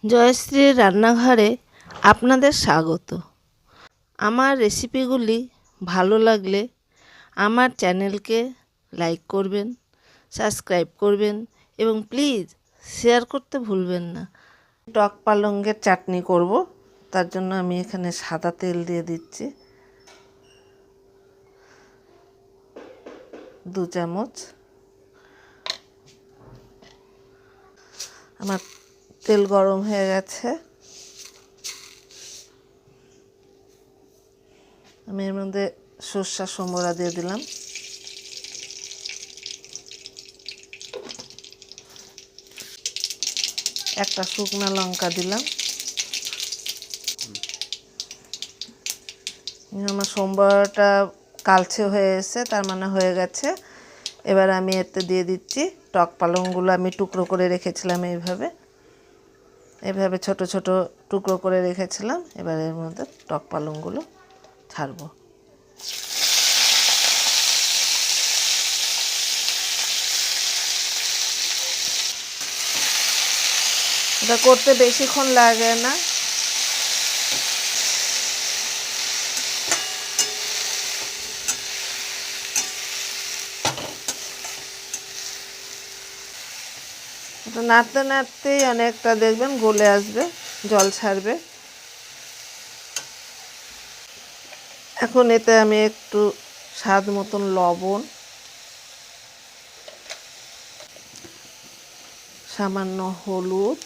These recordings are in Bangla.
জয়শ্রীর রান্নাঘরে আপনাদের স্বাগত। আমার রেসিপিগুলি ভালো লাগলে আমার চ্যানেলকে লাইক করবেন, সাবস্ক্রাইব করবেন এবং প্লিজ শেয়ার করতে ভুলবেন না। টক পালঙ্গের চাটনি করব, তার জন্য আমি এখানে সাদা তেল দিয়ে দিচ্ছি 2 চামচ। আমার তেল গরম হয়ে গেছে, আমি এর মধ্যে সর্ষা সম্বরা দিয়ে দিলাম, একটা শুকনো লঙ্কা দিলাম। আমার সম্বরাটা কালচে হয়ে এসে, তার মানে হয়ে গেছে। এবার আমি এতে দিয়ে দিচ্ছি টক পালংগুলো আমি টুকরো করে রেখেছিলাম, এইভাবে ছোট ছোট টুকরো করে রেখেছিলাম। এবার এর মধ্যে টক পালংগুলো ছাড়বো। এটা করতে বেশিক্ষণ লাগে না, এটা নাড়তে নাড়তেই অনেকটা দেখবেন গলে আসবে, জল ছাড়বে। এখন এতে আমি একটু স্বাদ মতন লবণ, সামান্য হলুদ,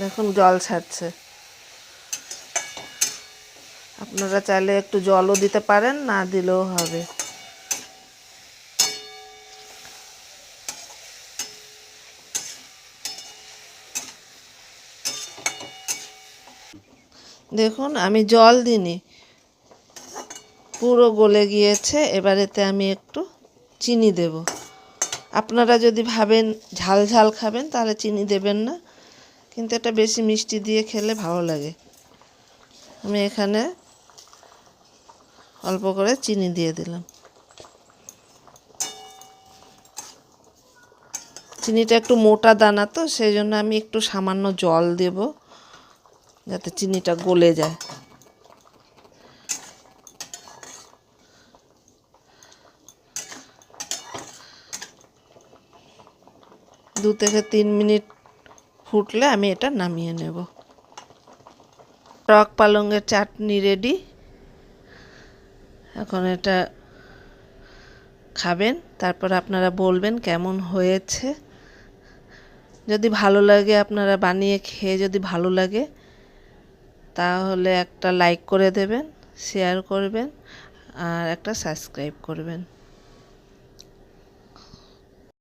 দেখুন জল ছাড়ছে। আপনারা চাইলে একটু জলও দিতে পারেন, না দিলেও হবে। দেখুন আমি জল দিইনি, পুরো গলে গিয়েছে। এবার এতে আমি একটু চিনি দেব। আপনারা যদি ভাবেন ঝাল ঝাল খাবেন তাহলে চিনি দেবেন না, কিন্তু এটা বেশি মিষ্টি দিয়ে খেলে ভালো লাগে। আমি এখানে অল্প করে চিনি দিয়ে দিলাম। চিনিটা একটু মোটা দানা তো, সেই জন্য আমি একটু সামান্য জল দেব যাতে চিনিটা গলে যায়। দু থেকে 3 মিনিট ফুটলে আমি এটা নামিয়ে নেব। টক পালংয়ের চাটনি রেডি। এখন এটা খাবেন, তারপর আপনারা বলবেন কেমন হয়েছে। যদি ভালো লাগে, আপনারা বানিয়ে খেয়ে যদি ভালো লাগে তাহলে একটা লাইক করে দেবেন, শেয়ার করবেন আর একটা সাবস্ক্রাইব করবেন।